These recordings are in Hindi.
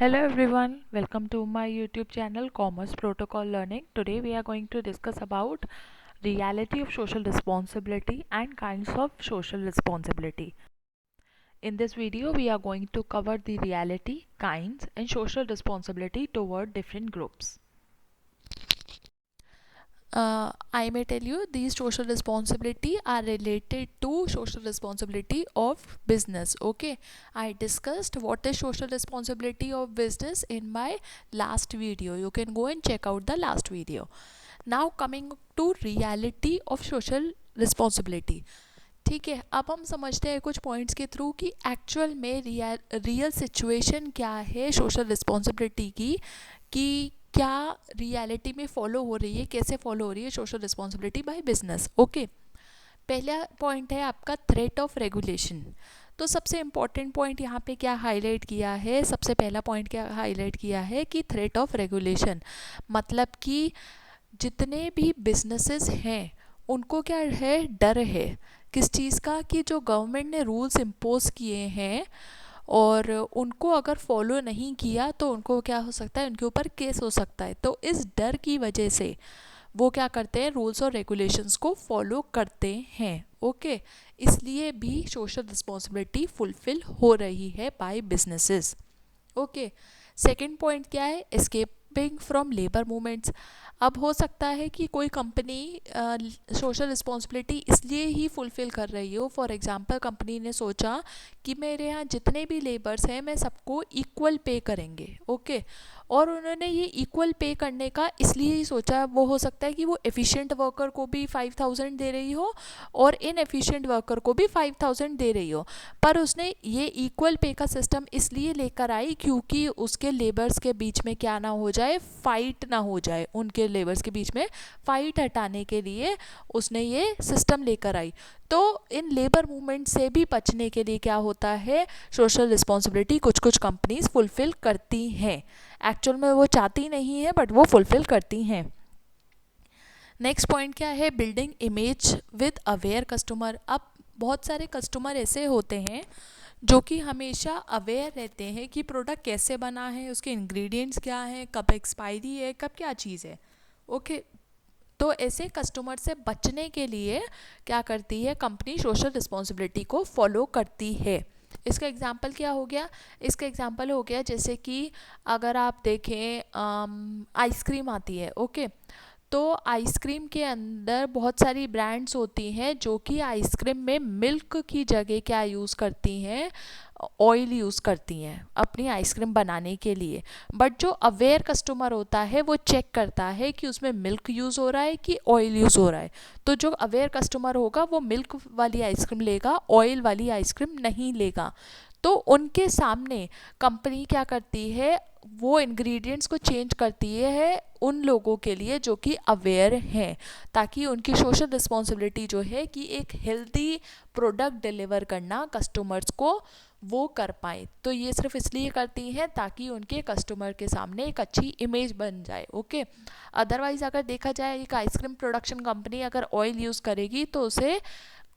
Hello everyone, welcome to my YouTube channel Commerce Protocol Learning. Today we are going to discuss about reality of social responsibility and kinds of social responsibility. In this video we are going to cover the reality, kinds and social responsibility toward different groups. I may tell you these social responsibility are related to social responsibility of business. Okay, I discussed what is social responsibility of business in my last video. You can go and check out the last video. Now coming to reality of social responsibility. ठीक है, अब हम समझते हैं कुछ पॉइंट्स के थ्रू कि एक्चुअल में रियल सिचुएशन क्या है सोशल रिस्पॉन्सिबिलिटी की, कि क्या रियलिटी में फॉलो हो रही है, कैसे फॉलो हो रही है social responsibility by business. Okay, पहला पॉइंट है आपका थ्रेट ऑफ रेगुलेशन. तो सबसे इम्पॉर्टेंट पॉइंट यहाँ पे क्या हाईलाइट किया है, सबसे पहला पॉइंट क्या हाईलाइट किया है कि थ्रेट ऑफ रेगुलेशन मतलब कि जितने भी बिजनेसेस हैं उनको क्या है, डर है किस चीज़ का, कि जो गवर्नमेंट ने रूल्स इम्पोज किए हैं और उनको अगर फॉलो नहीं किया तो उनको क्या हो सकता है, उनके ऊपर केस हो सकता है. तो इस डर की वजह से वो क्या करते हैं, रूल्स और रेगुलेशंस को फॉलो करते हैं. ओके, इसलिए भी सोशल रिस्पॉन्सिबिलिटी फुलफिल हो रही है by businesses. Okay, second point क्या है, एस्केपिंग फ्रॉम लेबर मूवमेंट्स. अब हो सकता है कि कोई कंपनी सोशल रिस्पॉन्सिबिलिटी इसलिए ही फुलफ़िल कर रही हो. फॉर एग्जांपल कंपनी ने सोचा कि मेरे यहाँ जितने भी लेबर्स हैं मैं सबको इक्वल पे करेंगे. ओके, और उन्होंने ये इक्वल पे करने का इसलिए ही सोचा. वो हो सकता है कि वो एफिशिएंट वर्कर को भी 5000 दे रही हो और इनएफिशिएंट वर्कर को भी 5000 दे रही हो, पर उसने ये इक्वल पे का सिस्टम इसलिए लेकर आई क्योंकि उसके लेबर्स के बीच में क्या ना हो जाए, फाइट ना हो जाए. उनके लेबर्स के बीच में फाइट हटाने के लिए उसने ये सिस्टम लेकर आई. तो इन लेबर मूवमेंट से भी बचने के लिए क्या होता है, सोशल रिस्पॉन्सिबिलिटी कुछ कुछ कंपनीज फुलफिल करती हैं. एक्चुअल में वो चाहती नहीं है बट वो फुलफिल करती हैं. नेक्स्ट पॉइंट क्या है, building image with aware customer. अब बहुत सारे कस्टमर ऐसे होते हैं जो कि हमेशा अवेयर रहते हैं कि प्रोडक्ट कैसे बना है, उसके इंग्रेडिएंट्स क्या हैं, कब एक्सपायरी है, कब क्या चीज़ है. ओके, तो ऐसे कस्टमर से बचने के लिए क्या करती है कंपनी, सोशल रिस्पॉन्सिबिलिटी को फॉलो करती है. इसका एग्जांपल क्या हो गया, इसका एग्जांपल हो गया जैसे कि अगर आप देखें आइसक्रीम आती है. ओके, तो आइसक्रीम के अंदर बहुत सारी ब्रांड्स होती हैं जो कि आइसक्रीम में मिल्क की जगह क्या यूज़ करती हैं, ऑयल यूज़ करती हैं अपनी आइसक्रीम बनाने के लिए. बट जो अवेयर कस्टमर होता है वो चेक करता है कि उसमें मिल्क यूज़ हो रहा है कि ऑयल यूज़ हो रहा है. तो जो अवेयर कस्टमर होगा वो मिल्क वाली आइसक्रीम लेगा, ऑयल वाली आइसक्रीम नहीं लेगा. तो उनके सामने कंपनी क्या करती है, वो इंग्रेडिएंट्स को चेंज करती है उन लोगों के लिए जो कि अवेयर हैं, ताकि उनकी सोशल रिस्पॉन्सिबिलिटी जो है कि एक हेल्दी प्रोडक्ट डिलीवर करना कस्टमर्स को वो कर पाए. तो ये सिर्फ इसलिए करती हैं ताकि उनके कस्टमर के सामने एक अच्छी इमेज बन जाए. ओके, अदरवाइज़ अगर देखा जाए एक आइसक्रीम प्रोडक्शन कंपनी अगर ऑयल यूज़ करेगी तो उसे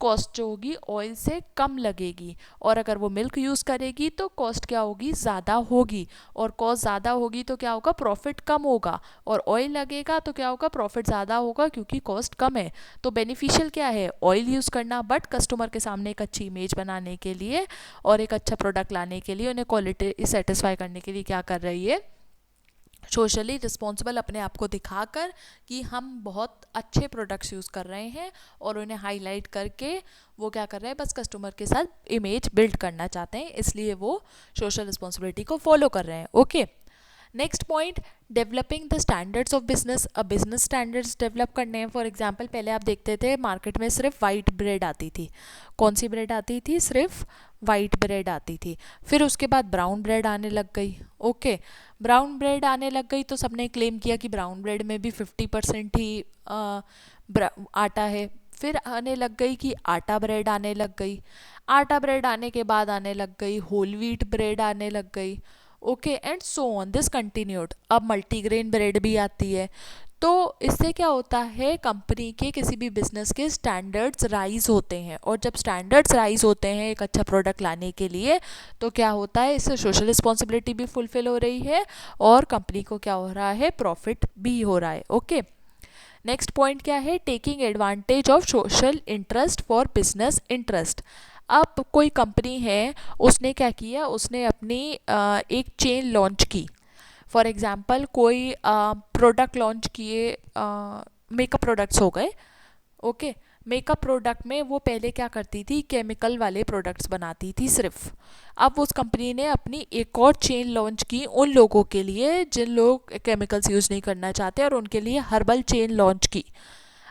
कॉस्ट जो होगी ऑयल से कम लगेगी, और अगर वो मिल्क यूज़ करेगी तो कॉस्ट क्या होगी, ज़्यादा होगी. और कॉस्ट ज़्यादा होगी तो क्या होगा, प्रॉफिट कम होगा. और ऑयल लगेगा तो क्या होगा, प्रॉफिट ज़्यादा होगा क्योंकि कॉस्ट कम है. तो बेनिफिशियल क्या है, ऑयल यूज़ करना, बट कस्टमर के सामने एक अच्छी इमेज बनाने के लिए और एक अच्छा प्रोडक्ट लाने के लिए, उन्हें क्वालिटी सेटिस्फाई करने के लिए क्या कर रही है, सोशली रिस्पॉन्सिबल अपने आप को दिखाकर कि हम बहुत अच्छे प्रोडक्ट्स यूज़ कर रहे हैं और उन्हें हाईलाइट करके वो क्या कर रहे हैं, बस कस्टमर के साथ इमेज बिल्ड करना चाहते हैं, इसलिए वो सोशल रिस्पॉन्सिबिलिटी को फॉलो कर रहे हैं. Okay, next point, developing the standards of business. अब बिजनेस स्टैंडर्ड्स डेवलप करने हैं. फॉर एग्जांपल पहले आप देखते थे मार्केट में सिर्फ वाइट ब्रेड आती थी. कौन सी ब्रेड आती थी, सिर्फ वाइट ब्रेड आती थी. फिर उसके बाद ब्राउन ब्रेड आने लग गई. ओके, ब्राउन ब्रेड आने लग गई तो सबने क्लेम किया कि ब्राउन ब्रेड में भी 50% ही आटा है. फिर आने लग गई कि आटा ब्रेड आने लग गई. आटा ब्रेड आने के बाद आने लग गई होल व्हीट ब्रेड आने लग गई. Okay, and so on this continued. अब मल्टीग्रेन ब्रेड भी आती है. तो इससे क्या होता है, कंपनी के किसी भी बिजनेस के स्टैंडर्ड्स राइज होते हैं, और जब स्टैंडर्ड्स राइज होते हैं एक अच्छा प्रोडक्ट लाने के लिए, तो क्या होता है, इससे सोशल रिस्पॉन्सिबिलिटी भी फुलफिल हो रही है और कंपनी को क्या हो रहा है, प्रॉफिट भी हो रहा है। ओके, नेक्स्ट पॉइंट क्या है, taking advantage of social interest for business interest. अब कोई कंपनी है, उसने क्या किया, उसने अपनी एक चेन लॉन्च की। फॉर एग्जांपल कोई प्रोडक्ट लॉन्च किए, मेकअप प्रोडक्ट्स हो गए। ओके, मेकअप प्रोडक्ट में वो पहले क्या करती थी, केमिकल वाले प्रोडक्ट्स बनाती थी सिर्फ। अब उस कंपनी ने अपनी एक और चेन लॉन्च की उन लोगों के लिए जिन लोग केमिकल्स यूज़ नहीं करना चाहते, और उनके लिए हर्बल चेन लॉन्च की।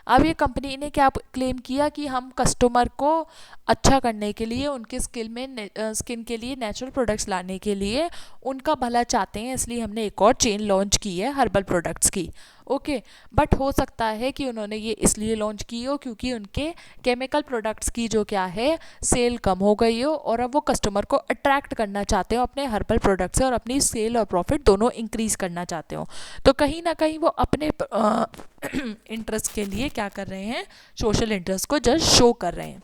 अब ये कंपनी ने क्या क्लेम किया कि हम कस्टमर को अच्छा करने के लिए, उनके स्किन के लिए नेचुरल प्रोडक्ट्स लाने के लिए उनका भला चाहते हैं, इसलिए हमने एक और चेन लॉन्च की है हर्बल प्रोडक्ट्स की। ओके, बट हो सकता है कि उन्होंने ये इसलिए लॉन्च की हो क्योंकि उनके केमिकल प्रोडक्ट्स की जो क्या है, सेल कम हो गई हो, और अब वो कस्टमर को अट्रैक्ट करना चाहते हो अपने हर्बल प्रोडक्ट से, और अपनी सेल और प्रॉफिट दोनों इंक्रीज करना चाहते हो। तो कहीं ना कहीं वो अपने इंटरेस्ट के लिए क्या कर रहे हैं, सोशल इंटरेस्ट को जस्ट शो कर रहे हैं।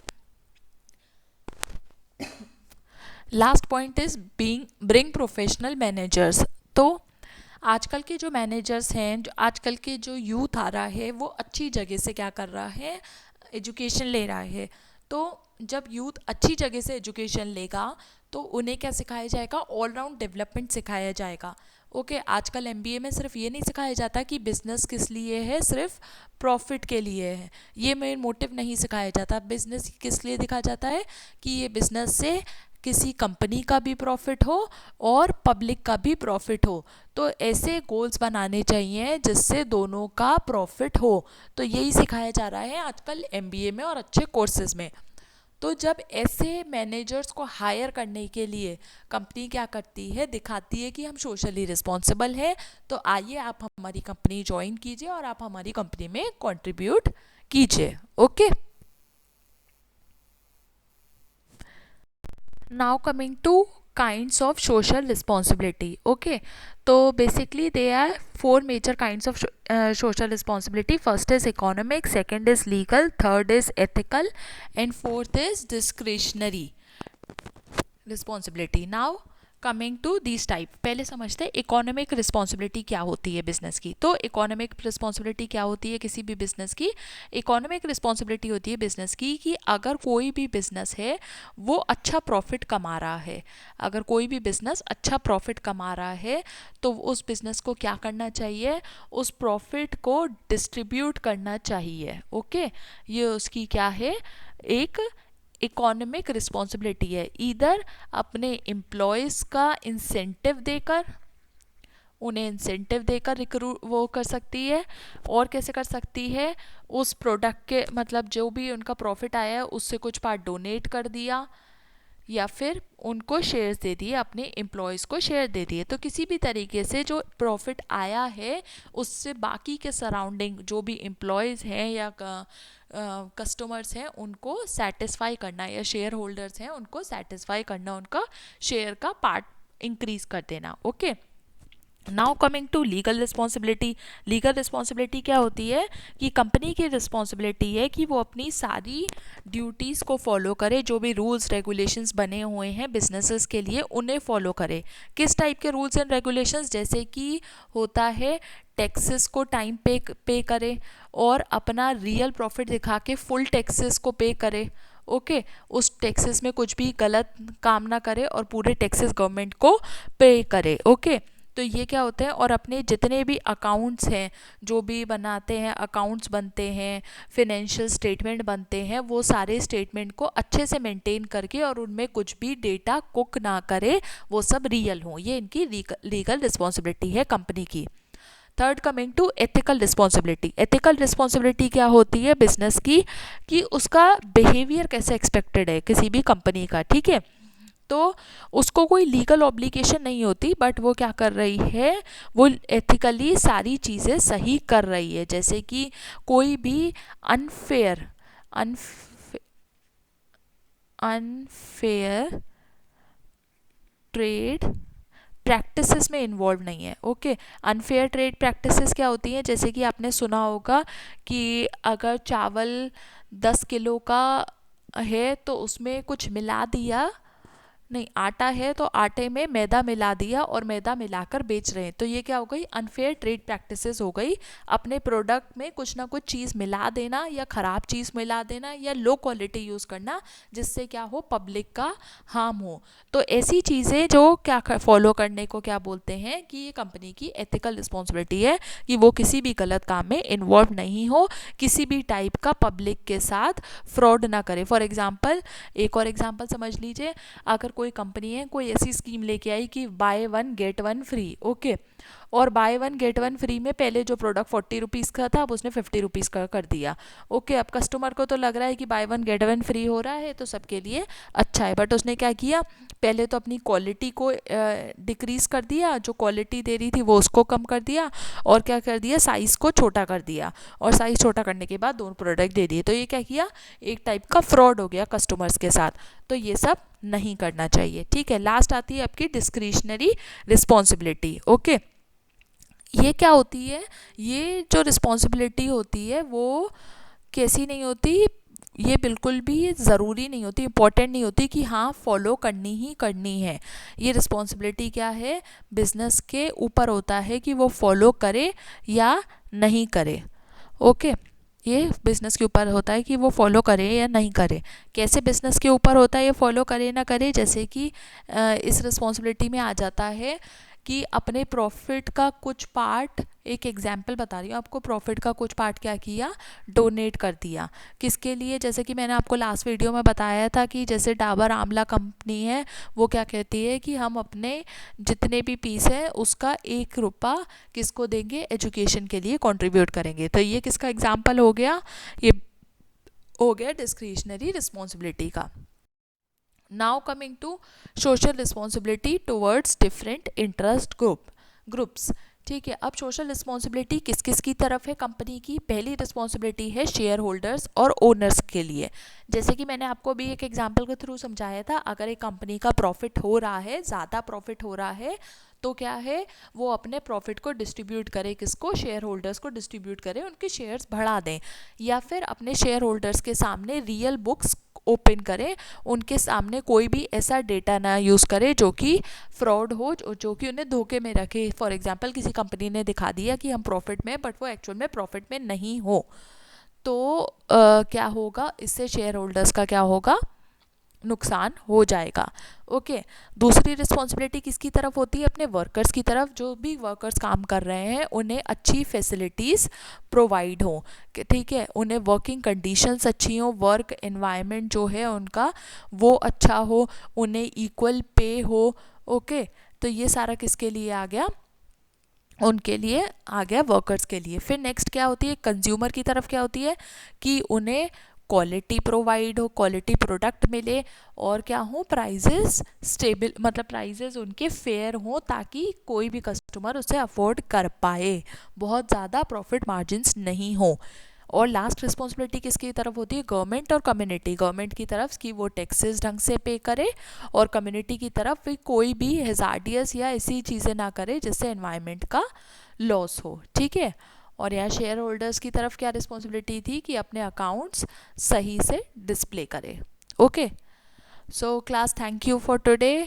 Last point is being bring professional managers. तो आजकल के जो मैनेजर्स हैं, जो आजकल के जो यूथ आ रहा है, वो अच्छी जगह से क्या कर रहा है, एजुकेशन ले रहा है। तो जब यूथ अच्छी जगह से एजुकेशन लेगा तो उन्हें क्या सिखाया जाएगा, ऑल राउंड डेवलपमेंट सिखाया जाएगा। ओके, आजकल एमबीए में सिर्फ ये नहीं सिखाया जाता कि बिज़नेस किस लिए है, सिर्फ प्रॉफिट के लिए है, ये मेन मोटिव नहीं सिखाया जाता। बिज़नेस किस लिए दिखाया जाता है कि ये बिज़नेस से किसी कंपनी का भी प्रॉफिट हो और पब्लिक का भी प्रॉफिट हो। तो ऐसे गोल्स बनाने चाहिए जिससे दोनों का प्रॉफिट हो। तो यही सिखाया जा रहा है आजकल एमबीए में और अच्छे कोर्सेज में। तो जब ऐसे मैनेजर्स को हायर करने के लिए कंपनी क्या करती है, दिखाती है कि हम सोशली रिस्पॉन्सिबल हैं, तो आइए आप हमारी कंपनी ज्वाइन कीजिए और आप हमारी कंपनी में कंट्रीब्यूट कीजिए। Okay, now coming to kinds of social responsibility. Okay, so basically there are four major kinds of social responsibility. First is economic, second is legal, third is ethical, and fourth is discretionary responsibility. Now coming to this type, पहले समझते हैं इकोनॉमिक रिस्पॉन्सिबिलिटी क्या होती है बिजनेस की। तो इकोनॉमिक रिस्पॉन्सिबिलिटी क्या होती है किसी भी बिजनेस की, इकोनॉमिक रिस्पॉन्सिबिलिटी होती है बिजनेस की कि अगर कोई भी बिजनेस है वो अच्छा प्रॉफिट कमा रहा है, अगर कोई भी बिजनेस अच्छा प्रॉफिट कमा रहा है तो उस बिजनेस को क्या करना चाहिए, उस प्रॉफिट को डिस्ट्रीब्यूट करना चाहिए। ओके, ये उसकी क्या है, एक इकोनॉमिक रिस्पॉन्सिबिलिटी है। इधर अपने एम्प्लॉयज़ का इंसेंटिव देकर, उन्हें इंसेंटिव देकर रिक्रू वो कर सकती है, और कैसे कर सकती है, उस प्रोडक्ट के मतलब जो भी उनका प्रॉफिट आया है उससे कुछ पार्ट डोनेट कर दिया, या फिर उनको शेयर्स दे दिए, अपने एम्प्लॉयज़ को शेयर दे दिए। तो किसी भी तरीके से जो प्रॉफिट आया है उससे बाकी के सराउंडिंग जो भी एम्प्लॉयज़ हैं या कस्टमर्स हैं उनको सेटिस्फाई करना, या शेयर होल्डर्स हैं उनको सेटिस्फाई करना, उनका शेयर का पार्ट इंक्रीज कर देना। Okay, now coming to legal responsibility. Legal responsibility क्या होती है कि कंपनी की रिस्पॉन्सिबिलिटी है कि वो अपनी सारी ड्यूटीज़ को फॉलो करे, जो भी रूल्स रेगुलेशंस बने हुए हैं बिजनेसेस के लिए उन्हें फॉलो करे। किस टाइप के रूल्स एंड रेगुलेशंस, जैसे कि होता है टैक्सेस को टाइम पे करे, और अपना रियल प्रॉफिट दिखा के फुल टैक्सेस को पे करे। ओके, उस टैक्सेस में कुछ भी गलत काम ना करे और पूरे टैक्सेस गवर्नमेंट को पे करे। ओके, तो ये क्या होता है, और अपने जितने भी अकाउंट्स हैं, जो भी बनाते हैं, अकाउंट्स बनते हैं, फिनेंशियल स्टेटमेंट बनते हैं, वो सारे स्टेटमेंट को अच्छे से मेंटेन करके और उनमें कुछ भी डेटा कुक ना करे, वो सब रियल हों। ये इनकी लीगल रिस्पॉन्सिबिलिटी है कंपनी की। Third, coming to ethical responsibility. Ethical responsibility क्या होती है बिजनेस की, कि उसका बिहेवियर कैसे एक्सपेक्टेड है किसी भी कंपनी का। ठीक है, तो उसको कोई लीगल ऑब्लिगेशन नहीं होती, बट वो क्या कर रही है, वो एथिकली सारी चीज़ें सही कर रही है। जैसे कि कोई भी अनफेयर अनफेयर ट्रेड प्रैक्टिसेस में इन्वॉल्व नहीं है। ओके, अनफेयर ट्रेड प्रैक्टिसेस क्या होती हैं, जैसे कि आपने सुना होगा कि अगर चावल 10 किलो का है तो उसमें कुछ मिला दिया, नहीं आटा है तो आटे में मैदा मिला दिया और मैदा मिलाकर बेच रहे हैं, तो ये क्या हो गई, अनफेयर ट्रेड प्रैक्टिसेस हो गई। अपने प्रोडक्ट में कुछ ना कुछ चीज़ मिला देना या ख़राब चीज़ मिला देना या लो क्वालिटी यूज़ करना, जिससे क्या हो, पब्लिक का हार्म हो। तो ऐसी चीज़ें जो क्या फॉलो करने को क्या बोलते हैं कि ये कंपनी की एथिकल रिस्पॉन्सिबिलिटी है कि वो किसी भी गलत काम में इन्वॉल्व नहीं हो, किसी भी टाइप का पब्लिक के साथ फ्रॉड ना करे। फॉर एग्जाम्पल, एक और एग्जाम्पल समझ लीजिए, अगर कोई कंपनी है कोई ऐसी स्कीम लेके आई कि buy one get one free, okay, और buy one get one free में पहले जो प्रोडक्ट 40 रुपीज़ का था अब उसने 50 रुपीज़ का कर दिया। ओके, अब कस्टमर को तो लग रहा है कि buy one get one free हो रहा है तो सबके लिए अच्छा है, बट उसने क्या किया, पहले तो अपनी क्वालिटी को डिक्रीज़ कर दिया, जो क्वालिटी दे रही थी वो उसको कम कर दिया, और क्या कर दिया, साइज़ को छोटा कर दिया, और साइज़ छोटा करने के बाद दोनों प्रोडक्ट दे दिए। तो ये क्या किया, एक टाइप का फ्रॉड हो गया कस्टमर्स के साथ। तो ये सब नहीं करना चाहिए। ठीक है, लास्ट आती है आपकी डिस्क्रिशनरी रिस्पॉन्सिबिलिटी। ओके, ये क्या होती है, ये जो रिस्पॉन्सिबिलिटी होती है वो कैसी नहीं होती, ये बिल्कुल भी ज़रूरी नहीं होती, इम्पॉर्टेंट नहीं होती कि हाँ फॉलो करनी ही करनी है। ये रिस्पॉन्सिबिलिटी क्या है, बिजनेस के ऊपर होता है कि वो फॉलो करे या नहीं करे। ओके, ये बिज़नेस के ऊपर होता है कि वो फॉलो करे या नहीं करे। कैसे बिज़नेस के ऊपर होता है ये फॉलो करे ना करे, जैसे कि इस रिस्पॉन्सिबिलिटी में आ जाता है कि अपने प्रॉफिट का कुछ पार्ट, एक एग्जांपल बता रही हूँ आपको, प्रॉफिट का कुछ पार्ट क्या किया, डोनेट कर दिया। किसके लिए, जैसे कि मैंने आपको लास्ट वीडियो में बताया था कि जैसे डाबर आंवला कंपनी है, वो क्या कहती है कि हम अपने जितने भी पीस है उसका 1 रुपया किसको देंगे, एजुकेशन के लिए कंट्रीब्यूट करेंगे। तो ये किसका एग्जाम्पल हो गया, ये हो गया डिस्क्रिशनरी रिस्पॉन्सिबिलिटी का। Now coming to social responsibility towards different interest groups. ठीक है, अब सोशल रिस्पॉन्सिबिलिटी किस किस की तरफ है कंपनी की, पहली रिस्पॉन्सिबिलिटी है शेयर होल्डर्स और ओनर्स के लिए। जैसे कि मैंने आपको भी एक एग्जांपल के थ्रू समझाया था, अगर एक कंपनी का प्रॉफिट हो रहा है, ज़्यादा प्रॉफिट हो रहा है, तो क्या है, वो अपने प्रॉफिट को डिस्ट्रीब्यूट करे, किसको, शेयर होल्डर्स को डिस्ट्रीब्यूट करे, उनके शेयर्स बढ़ा दें, या फिर अपने शेयर होल्डर्स के सामने रियल बुक्स ओपन करें, उनके सामने कोई भी ऐसा डेटा ना यूज़ करे जो कि फ्रॉड हो, जो कि उन्हें धोखे में रखे। फॉर एग्जांपल, किसी कंपनी ने दिखा दिया कि हम प्रॉफिट में, बट वो एक्चुअल में प्रॉफिट में नहीं हो, तो क्या होगा, इससे शेयर होल्डर्स का क्या होगा, नुकसान हो जाएगा। ओके, दूसरी रिस्पॉन्सिबिलिटी किसकी तरफ होती है, अपने वर्कर्स की तरफ। जो भी वर्कर्स काम कर रहे हैं उन्हें अच्छी फैसिलिटीज़ प्रोवाइड हो, ठीक है, उन्हें वर्किंग कंडीशंस अच्छी हो, वर्क एनवायरनमेंट जो है उनका वो अच्छा हो, उन्हें इक्वल पे हो। ओके, तो ये सारा किसके लिए आ गया, उनके लिए आ गया, वर्कर्स के लिए। फिर नेक्स्ट क्या होती है, कंज्यूमर की तरफ क्या होती है कि उन्हें क्वालिटी प्रोवाइड हो, क्वालिटी प्रोडक्ट मिले, और क्या हो, प्राइजेस स्टेबल, मतलब प्राइजेस उनके फेयर हो, ताकि कोई भी कस्टमर उसे अफोर्ड कर पाए, बहुत ज़्यादा प्रॉफिट मार्जिन्स नहीं हो। और लास्ट रिस्पॉन्सिबिलिटी किसकी तरफ होती है, गवर्नमेंट और कम्युनिटी। गवर्नमेंट की तरफ कि वो टैक्सेस ढंग से पे करे, और कम्युनिटी की तरफ भी कोई भी हेजार्डियस या ऐसी चीज़ें ना करे जिससे एनवायरनमेंट का लॉस हो। ठीक है, और यहाँ शेयर होल्डर्स की तरफ क्या रिस्पॉन्सिबिलिटी थी कि अपने अकाउंट्स सही से डिस्प्ले करे। Okay, so class, thank you for today.